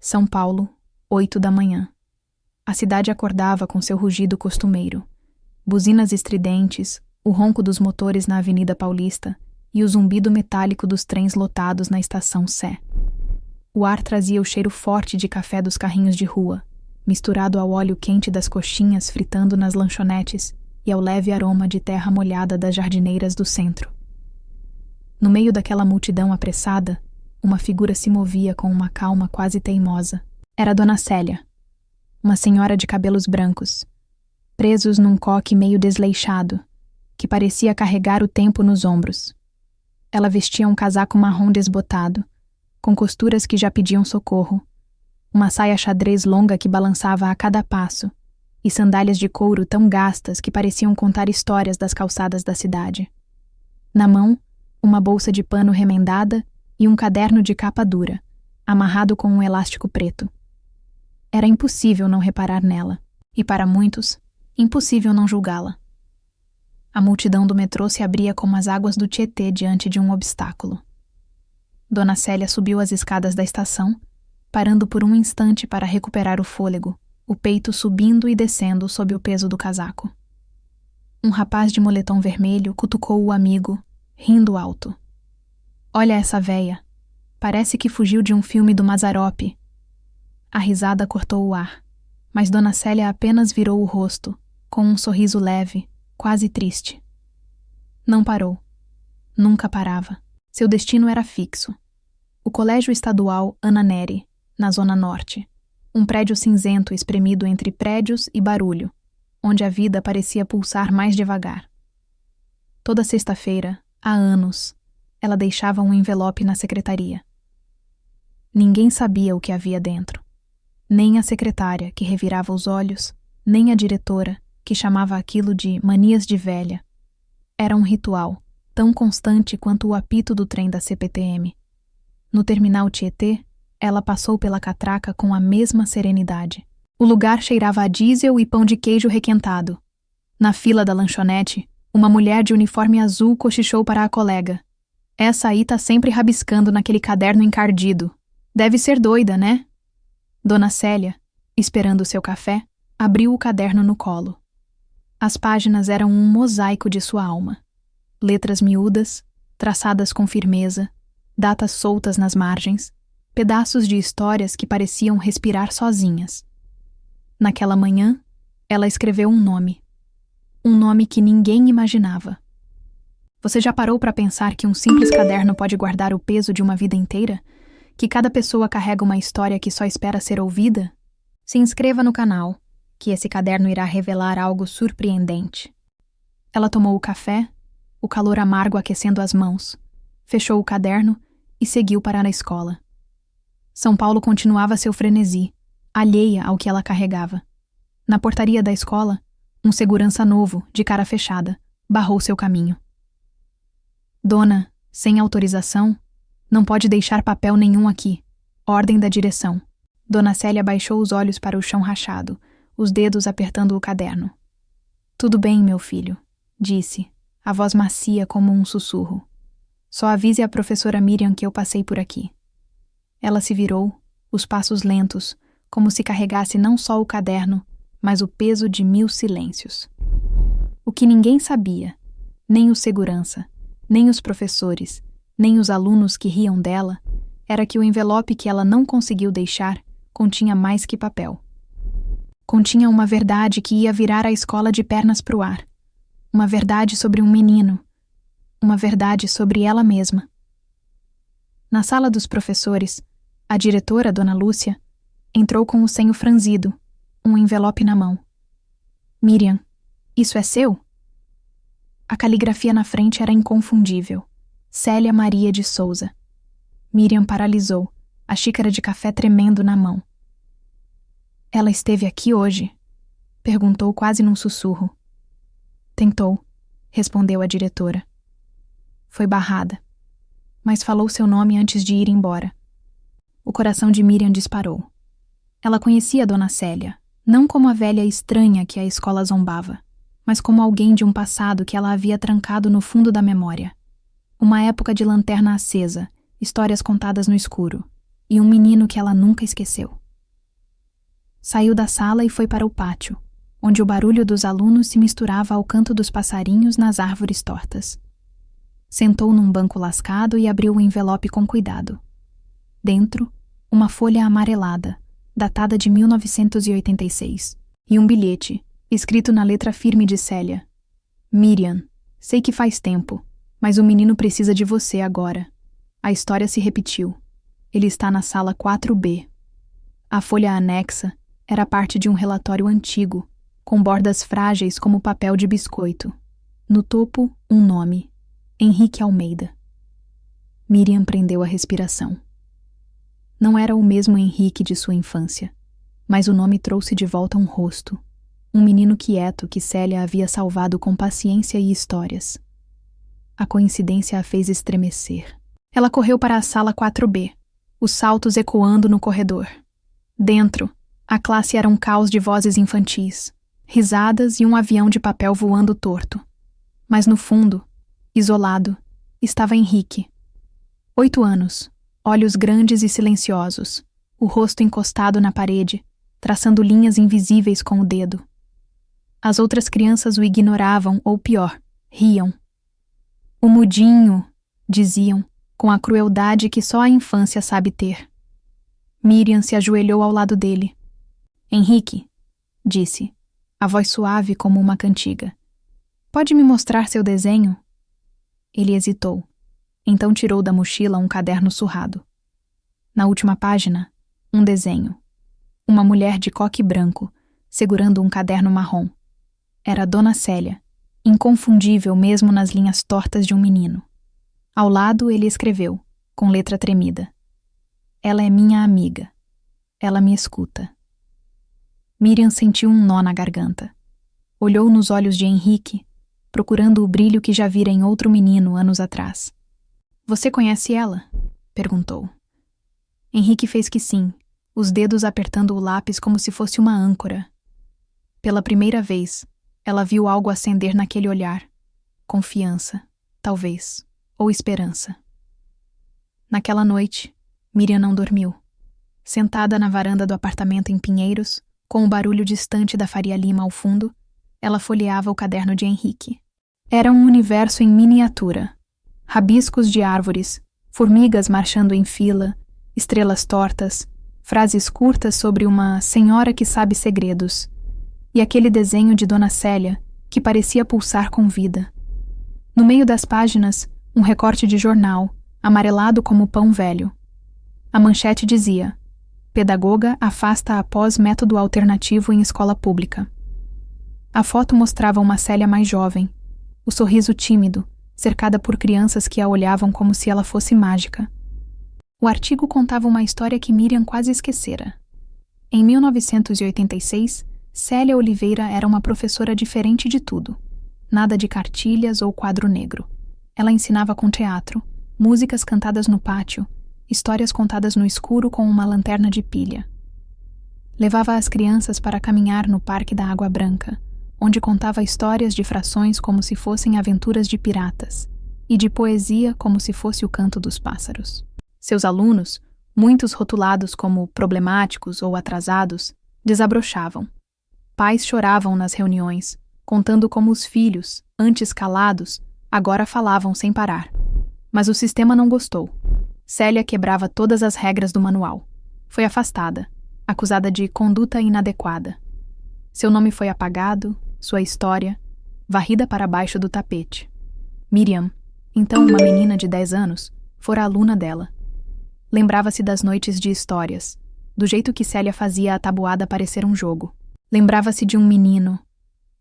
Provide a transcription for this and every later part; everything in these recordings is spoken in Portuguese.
São Paulo, 8 da manhã. A cidade acordava com seu rugido costumeiro. Buzinas estridentes, o ronco dos motores na Avenida Paulista e o zumbido metálico dos trens lotados na estação Sé. O ar trazia o cheiro forte de café dos carrinhos de rua, misturado ao óleo quente das coxinhas fritando nas lanchonetes e ao leve aroma de terra molhada das jardineiras do centro. No meio daquela multidão apressada, uma figura se movia com uma calma quase teimosa. Era Dona Célia, uma senhora de cabelos brancos, presos num coque meio desleixado, que parecia carregar o tempo nos ombros. Ela vestia um casaco marrom desbotado, com costuras que já pediam socorro, uma saia xadrez longa que balançava a cada passo, e sandálias de couro tão gastas que pareciam contar histórias das calçadas da cidade. Na mão, uma bolsa de pano remendada e um caderno de capa dura, amarrado com um elástico preto. Era impossível não reparar nela, e para muitos, impossível não julgá-la. A multidão do metrô se abria como as águas do Tietê diante de um obstáculo. Dona Célia subiu as escadas da estação, parando por um instante para recuperar o fôlego, o peito subindo e descendo sob o peso do casaco. Um rapaz de moletom vermelho cutucou o amigo, rindo alto. "Olha essa véia. Parece que fugiu de um filme do Mazzaropi." A risada cortou o ar, mas Dona Célia apenas virou o rosto, com um sorriso leve, quase triste. Não parou. Nunca parava. Seu destino era fixo. O Colégio Estadual Ana Nery, na Zona Norte. Um prédio cinzento espremido entre prédios e barulho, onde a vida parecia pulsar mais devagar. Toda sexta-feira, há anos, ela deixava um envelope na secretaria. Ninguém sabia o que havia dentro. Nem a secretária, que revirava os olhos, nem a diretora, que chamava aquilo de manias de velha. Era um ritual, tão constante quanto o apito do trem da CPTM. No terminal Tietê, ela passou pela catraca com a mesma serenidade. O lugar cheirava a diesel e pão de queijo requentado. Na fila da lanchonete, uma mulher de uniforme azul cochichou para a colega. "Essa aí tá sempre rabiscando naquele caderno encardido. Deve ser doida, né?" Dona Célia, esperando seu café, abriu o caderno no colo. As páginas eram um mosaico de sua alma. Letras miúdas, traçadas com firmeza, datas soltas nas margens, pedaços de histórias que pareciam respirar sozinhas. Naquela manhã, ela escreveu um nome que ninguém imaginava. Você já parou para pensar que um simples caderno pode guardar o peso de uma vida inteira? Que cada pessoa carrega uma história que só espera ser ouvida? Se inscreva no canal, que esse caderno irá revelar algo surpreendente. Ela tomou o café, o calor amargo aquecendo as mãos, fechou o caderno e seguiu para a escola. São Paulo continuava seu frenesi, alheia ao que ela carregava. Na portaria da escola, um segurança novo, de cara fechada, barrou seu caminho. "Dona, sem autorização, não pode deixar papel nenhum aqui. Ordem da direção." Dona Célia baixou os olhos para o chão rachado, os dedos apertando o caderno. "Tudo bem, meu filho", disse, a voz macia como um sussurro. "Só avise a professora Miriam que eu passei por aqui." Ela se virou, os passos lentos, como se carregasse não só o caderno, mas o peso de 1000 silêncios. O que ninguém sabia, nem o segurança, nem os professores, nem os alunos que riam dela, era que o envelope que ela não conseguiu deixar continha mais que papel. Continha uma verdade que ia virar a escola de pernas pro ar. Uma verdade sobre um menino. Uma verdade sobre ela mesma. Na sala dos professores, a diretora, Dona Lúcia, entrou com o senho franzido, um envelope na mão. "Miriam, isso é seu?" A caligrafia na frente era inconfundível. Célia Maria de Souza. Miriam paralisou, a xícara de café tremendo na mão. "Ela esteve aqui hoje?" perguntou quase num sussurro. "Tentou", respondeu a diretora. "Foi barrada. Mas falou seu nome antes de ir embora." O coração de Miriam disparou. Ela conhecia Dona Célia, não como a velha estranha que a escola zombava, mas como alguém de um passado que ela havia trancado no fundo da memória. Uma época de lanterna acesa, histórias contadas no escuro, e um menino que ela nunca esqueceu. Saiu da sala e foi para o pátio, onde o barulho dos alunos se misturava ao canto dos passarinhos nas árvores tortas. Sentou num banco lascado e abriu o envelope com cuidado. Dentro, uma folha amarelada, datada de 1986, e um bilhete, escrito na letra firme de Célia. Miriam, sei que faz tempo, mas o menino precisa de você agora. A história se repetiu. Ele está na sala 4B. A folha anexa era parte de um relatório antigo, com bordas frágeis como papel de biscoito. No topo, um nome: Henrique Almeida. Miriam prendeu a respiração. Não era o mesmo Henrique de sua infância, mas o nome trouxe de volta um rosto, um menino quieto que Célia havia salvado com paciência e histórias. A coincidência a fez estremecer. Ela correu para a sala 4B, os saltos ecoando no corredor. Dentro, a classe era um caos de vozes infantis, risadas e um avião de papel voando torto. Mas no fundo, isolado, estava Henrique. 8 anos, olhos grandes e silenciosos, o rosto encostado na parede, traçando linhas invisíveis com o dedo. As outras crianças o ignoravam ou, pior, riam. O mudinho, diziam, com a crueldade que só a infância sabe ter. Miriam se ajoelhou ao lado dele. Henrique, disse, a voz suave como uma cantiga. Pode me mostrar seu desenho? Ele hesitou. Então tirou da mochila um caderno surrado. Na última página, um desenho. Uma mulher de coque branco, segurando um caderno marrom. Era Dona Célia, inconfundível mesmo nas linhas tortas de um menino. Ao lado ele escreveu, com letra tremida: Ela é minha amiga. Ela me escuta. Miriam sentiu um nó na garganta. Olhou nos olhos de Henrique, procurando o brilho que já vira em outro menino anos atrás. Você conhece ela? Perguntou. Henrique fez que sim, os dedos apertando o lápis como se fosse uma âncora. Pela primeira vez, ela viu algo acender naquele olhar. Confiança, talvez, ou esperança. Naquela noite, Miriam não dormiu. Sentada na varanda do apartamento em Pinheiros, com o barulho distante da Faria Lima ao fundo, ela folheava o caderno de Henrique. Era um universo em miniatura. Rabiscos de árvores, formigas marchando em fila, estrelas tortas, frases curtas sobre uma senhora que sabe segredos, e aquele desenho de Dona Célia, que parecia pulsar com vida. No meio das páginas, um recorte de jornal, amarelado como pão velho. A manchete dizia: Pedagoga afasta após método alternativo em escola pública. A foto mostrava uma Célia mais jovem, o sorriso tímido, cercada por crianças que a olhavam como se ela fosse mágica. O artigo contava uma história que Miriam quase esquecera. Em 1986, Célia Oliveira era uma professora diferente de tudo. Nada de cartilhas ou quadro negro. Ela ensinava com teatro, músicas cantadas no pátio, histórias contadas no escuro com uma lanterna de pilha. Levava as crianças para caminhar no Parque da Água Branca, onde contava histórias de frações como se fossem aventuras de piratas, e de poesia como se fosse o canto dos pássaros. Seus alunos, muitos rotulados como problemáticos ou atrasados, desabrochavam. Pais choravam nas reuniões, contando como os filhos, antes calados, agora falavam sem parar. Mas o sistema não gostou. Célia quebrava todas as regras do manual. Foi afastada, acusada de conduta inadequada. Seu nome foi apagado, sua história, varrida para baixo do tapete. Miriam, então uma menina de 10 anos, fora aluna dela. Lembrava-se das noites de histórias, do jeito que Célia fazia a tabuada parecer um jogo. Lembrava-se de um menino,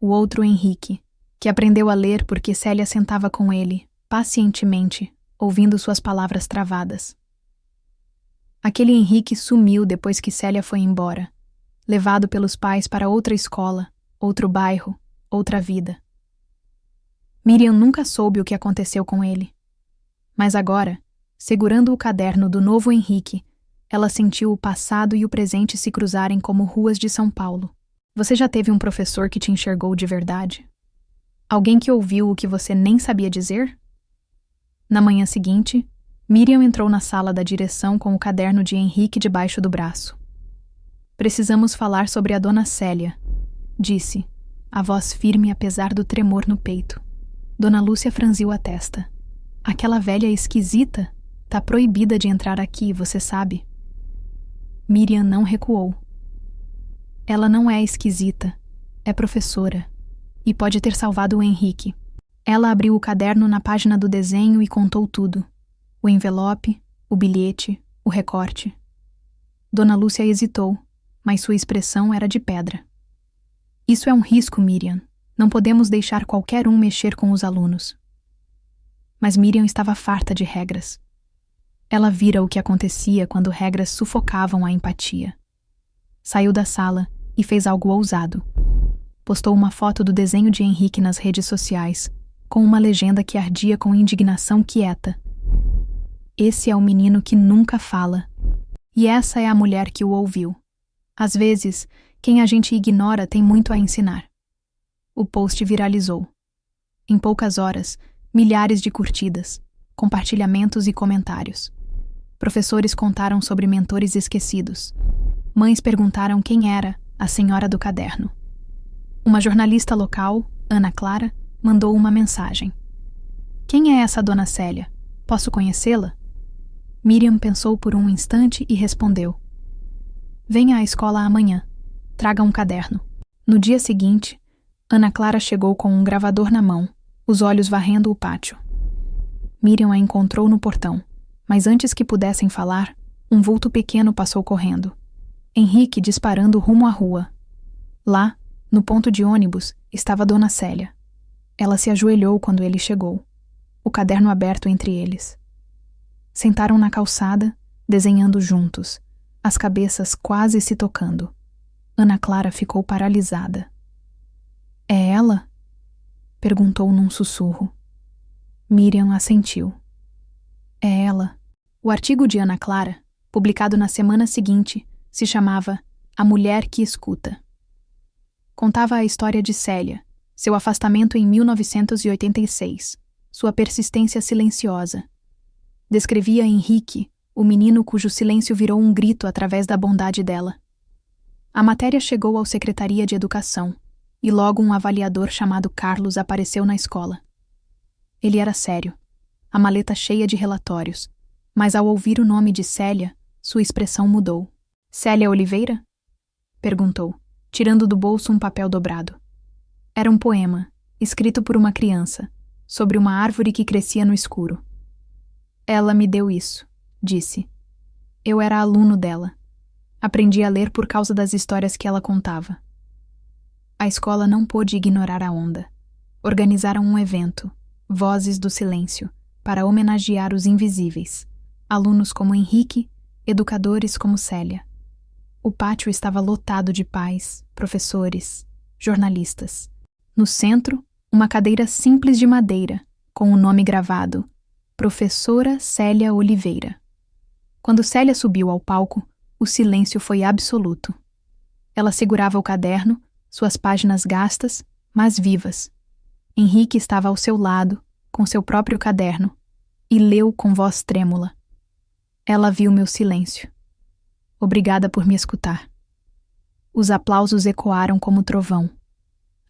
o outro Henrique, que aprendeu a ler porque Célia sentava com ele, pacientemente, ouvindo suas palavras travadas. Aquele Henrique sumiu depois que Célia foi embora, levado pelos pais para outra escola, outro bairro, outra vida. Miriam nunca soube o que aconteceu com ele. Mas agora, segurando o caderno do novo Henrique, ela sentiu o passado e o presente se cruzarem como ruas de São Paulo. Você já teve um professor que te enxergou de verdade? Alguém que ouviu o que você nem sabia dizer? Na manhã seguinte, Miriam entrou na sala da direção com o caderno de Henrique debaixo do braço. Precisamos falar sobre a dona Célia, disse, a voz firme apesar do tremor no peito. Dona Lúcia franziu a testa. Aquela velha esquisita tá proibida de entrar aqui, você sabe. Miriam não recuou. Ela não é esquisita, é professora, e pode ter salvado o Henrique. Ela abriu o caderno na página do desenho e contou tudo. O envelope, o bilhete, o recorte. Dona Lúcia hesitou, mas sua expressão era de pedra. Isso é um risco, Miriam. Não podemos deixar qualquer um mexer com os alunos. Mas Miriam estava farta de regras. Ela vira o que acontecia quando regras sufocavam a empatia. Saiu da sala e fez algo ousado. Postou uma foto do desenho de Henrique nas redes sociais, com uma legenda que ardia com indignação quieta. Esse é o menino que nunca fala. E essa é a mulher que o ouviu. Às vezes, quem a gente ignora tem muito a ensinar. O post viralizou. Em poucas horas, milhares de curtidas, compartilhamentos e comentários. Professores contaram sobre mentores esquecidos. Mães perguntaram quem era a senhora do caderno. Uma jornalista local, Ana Clara, mandou uma mensagem. Quem é essa dona Célia? Posso conhecê-la? Miriam pensou por um instante e respondeu. Venha à escola amanhã. Traga um caderno. No dia seguinte, Ana Clara chegou com um gravador na mão, os olhos varrendo o pátio. Miriam a encontrou no portão, mas antes que pudessem falar, um vulto pequeno passou correndo. Henrique disparando rumo à rua. Lá, no ponto de ônibus, estava Dona Célia. Ela se ajoelhou quando ele chegou, o caderno aberto entre eles. Sentaram na calçada, desenhando juntos, as cabeças quase se tocando. Ana Clara ficou paralisada. É ela? Perguntou num sussurro. Miriam assentiu. É ela. O artigo de Ana Clara, publicado na semana seguinte, se chamava A Mulher que Escuta. Contava a história de Célia, seu afastamento em 1986, sua persistência silenciosa. Descrevia Henrique, o menino cujo silêncio virou um grito através da bondade dela. A matéria chegou à Secretaria de Educação, e logo um avaliador chamado Carlos apareceu na escola. Ele era sério, a maleta cheia de relatórios, mas ao ouvir o nome de Célia, sua expressão mudou. Célia Oliveira? Perguntou, tirando do bolso um papel dobrado. Era um poema, escrito por uma criança, sobre uma árvore que crescia no escuro. Ela me deu isso, disse. Eu era aluno dela. Aprendi a ler por causa das histórias que ela contava. A escola não pôde ignorar a onda. Organizaram um evento, Vozes do Silêncio, para homenagear os invisíveis, alunos como Henrique, educadores como Célia. O pátio estava lotado de pais, professores, jornalistas. No centro, uma cadeira simples de madeira, com o nome gravado, Professora Célia Oliveira. Quando Célia subiu ao palco, o silêncio foi absoluto. Ela segurava o caderno, suas páginas gastas, mas vivas. Henrique estava ao seu lado, com seu próprio caderno, e leu com voz trêmula. Ela viu meu silêncio. Obrigada por me escutar. Os aplausos ecoaram como trovão.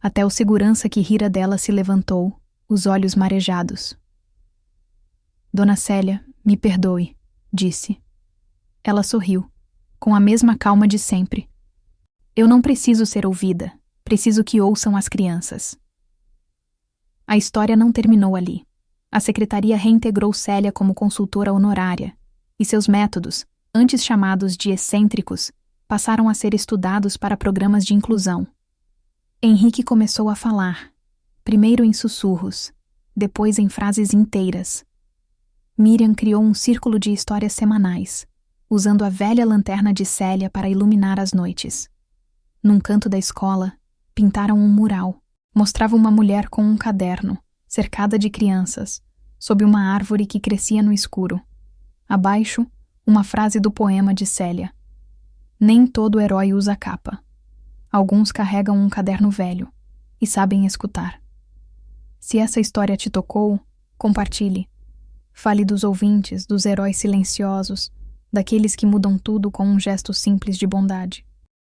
Até o segurança que rira dela se levantou, os olhos marejados. Dona Célia, me perdoe, disse. Ela sorriu, com a mesma calma de sempre. Eu não preciso ser ouvida, preciso que ouçam as crianças. A história não terminou ali. A secretaria reintegrou Célia como consultora honorária, e seus métodos, antes chamados de excêntricos, passaram a ser estudados para programas de inclusão. Henrique começou a falar, primeiro em sussurros, depois em frases inteiras. Miriam criou um círculo de histórias semanais, usando a velha lanterna de Célia para iluminar as noites. Num canto da escola, pintaram um mural. Mostrava uma mulher com um caderno, cercada de crianças, sob uma árvore que crescia no escuro. Abaixo, uma frase do poema de Célia. Nem todo herói usa capa. Alguns carregam um caderno velho e sabem escutar. Se essa história te tocou, compartilhe. Fale dos ouvintes, dos heróis silenciosos, daqueles que mudam tudo com um gesto simples de bondade.